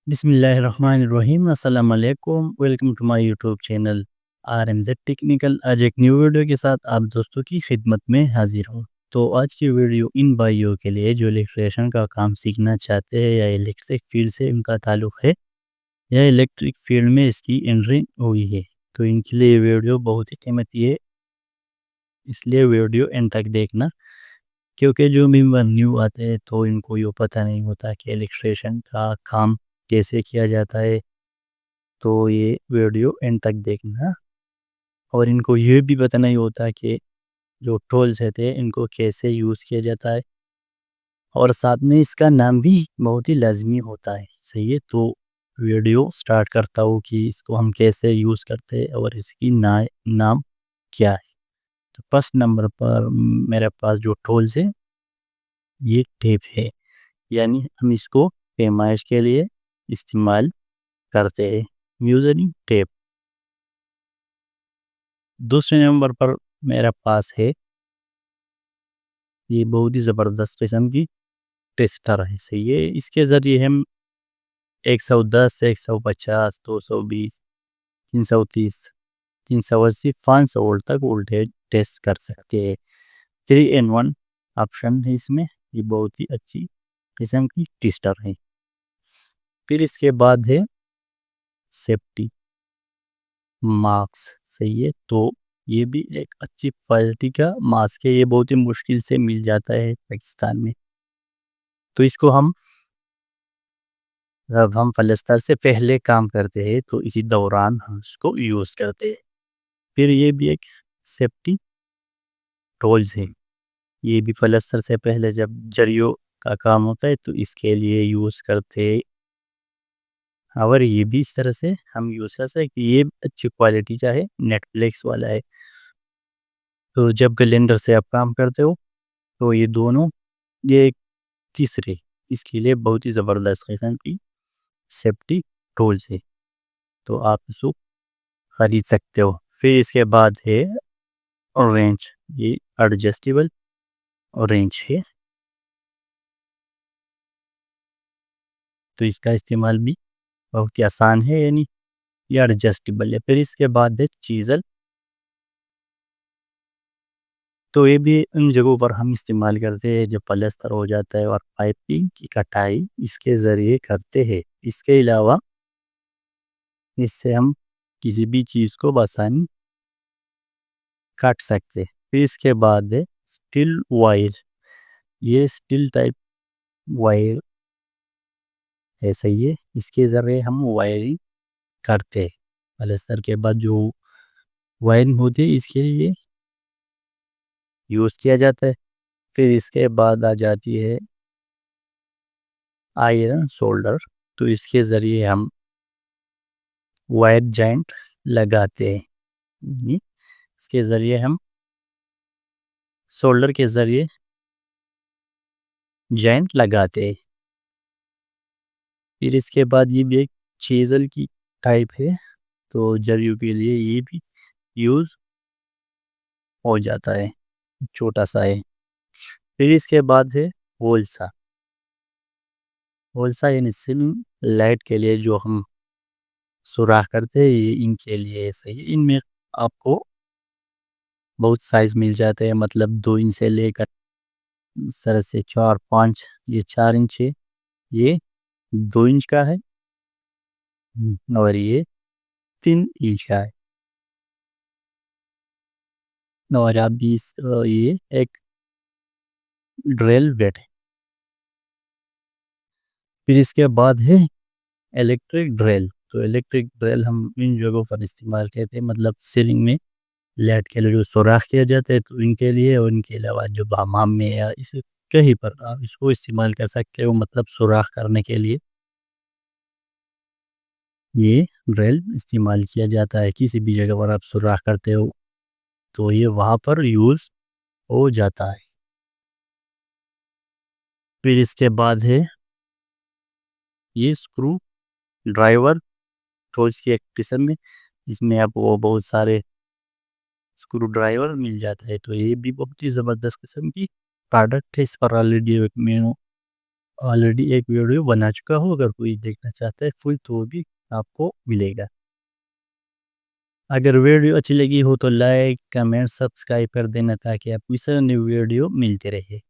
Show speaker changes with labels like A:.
A: बिस्मिल्लाहिर्रहमानिर्रहीम अस्सलाम वालेकुम welcome to my YouTube channel RMZ technical. आज एक न्यू वीडियो के साथ आप दोस्तों की खिदमत में हाजिर हूँ। तो आज की वीडियो इन भाइयों के लिए जो इलेक्ट्रिशियन का काम सीखना चाहते हैं या इलेक्ट्रिक फील्ड से उनका ताल्लुक़ है या इलेक्ट्रिक फील्ड में इसकी एंट्री हुई है। तो इनके लिए ये वीडियो बहुत ही कीमती है, इसलिए वीडियो एंड तक देखना, क्योंकि जो मेंबर न्यू आते हैं तो इनको ये पता नहीं होता कि इलेक्ट्रिशियन का काम कैसे किया जाता है। तो ये वीडियो एंड तक देखना, और इनको ये भी पता नहीं होता कि जो टूल्स रहते हैं इनको कैसे यूज़ किया जाता है, और साथ में इसका नाम भी बहुत ही लाजमी होता है। सही है, तो वीडियो स्टार्ट करता हूँ कि इसको हम कैसे यूज़ करते हैं और इसकी नाम क्या है। तो फर्स्ट नंबर पर मेरे पास जो टूल्स है ये टेप है, यानी हम इसको पैमाइश के लिए इस्तेमाल करते हैं, म्यूजरिंग टेप। दूसरे नंबर पर मेरे पास है ये बहुत ही ज़बरदस्त किस्म की टेस्टर है। सही है, इसके ज़रिए हम 110, 150, 220, 330, 380, 500 वोल्ट तक वोल्टेज टेस्ट कर सकते हैं। 3 in 1 ऑप्शन है इसमें, ये बहुत ही अच्छी किस्म की टेस्टर है। फिर इसके बाद है सेफ्टी मास्क। सही है, तो ये भी एक अच्छी क्वालिटी का मास्क है, ये बहुत ही मुश्किल से मिल जाता है पाकिस्तान में। तो इसको हम जब हम पलस्तर से पहले काम करते हैं तो इसी दौरान हम इसको यूज़ करते हैं। फिर ये भी एक सेफ्टी टूल्स है, ये भी पलस्तर से पहले जब जरियों का काम होता है तो इसके लिए यूज़ करते हैं। और ये भी इस तरह से हम यूज़ कर सकते हैं कि ये अच्छी क्वालिटी का है, नेटफ्लिक्स वाला है। तो जब कैलेंडर से आप काम करते हो तो ये दोनों, ये एक तीसरे इसके लिए बहुत ही ज़बरदस्त किस्म की सेफ्टी टूल्स है, तो आप इसको खरीद सकते हो। फिर इसके बाद है रेंच, ये एडजस्टेबल रेंच है, तो इसका इस्तेमाल भी बहुत ही आसान है, यानी ये एडजस्टेबल है। फिर इसके बाद है चीज़ल, तो ये भी उन जगहों पर हम इस्तेमाल करते हैं जब पलस्तर हो जाता है और पाइपिंग की कटाई इसके ज़रिए करते हैं। इसके अलावा इससे हम किसी भी चीज़ को बआसानी काट सकते हैं। फिर इसके बाद है स्टील वायर, ये स्टील टाइप वायर है। सही है, इसके ज़रिए हम वायरिंग करते हैं। पलस्तर के बाद जो वायरिंग होती है इसके लिए यूज़ किया जाता है। फिर इसके बाद आ जाती है आयरन सोल्डर, तो इसके ज़रिए हम वायर जॉइंट लगाते हैं। इसके ज़रिए हम सोल्डर के ज़रिए जॉइंट लगाते हैं। फिर इसके बाद ये भी एक चीज़ल की टाइप है, तो जरियों के लिए ये भी यूज़ हो जाता है, छोटा सा है। फिर इसके बाद है होलसा, होलसा यानी सिम लाइट के लिए जो हम सुराख करते हैं, ये इनके लिए सही है। इनमें आपको बहुत साइज़ मिल जाते हैं, मतलब 2 इंच से लेकर इस तरह से 4, 5, ये 4 इंच है, ये 2 इंच का है, और ये 3 इंच का है। और आप भी ये एक ड्रिल बेट है। फिर इसके बाद है इलेक्ट्रिक ड्रिल, तो इलेक्ट्रिक ड्रिल हम इन जगहों पर इस्तेमाल करते हैं, मतलब सीलिंग में लाइट के लिए जो सुराख किया जाता है तो इनके लिए, और इनके अलावा जो हमाम में या इस कहीं पर आप इसको इस्तेमाल कर सकते हो, मतलब सुराख करने के लिए ये ड्रिल इस्तेमाल किया जाता है। किसी भी जगह पर आप सुराख करते हो तो ये वहाँ पर यूज़ हो जाता है। फिर इसके बाद है ये स्क्रू ड्राइवर, टॉर्च की एक किस्म है, इसमें आपको बहुत सारे स्क्रू ड्राइवर मिल जाता है, तो ये भी बहुत ही ज़बरदस्त किस्म की प्रोडक्ट है। इस पर ऑलरेडी एक मेनू ऑलरेडी एक वीडियो बना चुका हूँ, अगर कोई देखना चाहता है फुल तो वो भी आपको मिलेगा। अगर वीडियो अच्छी लगी हो तो लाइक, कमेंट, सब्सक्राइब कर देना ताकि आपको इस तरह न्यू वीडियो मिलते रहे।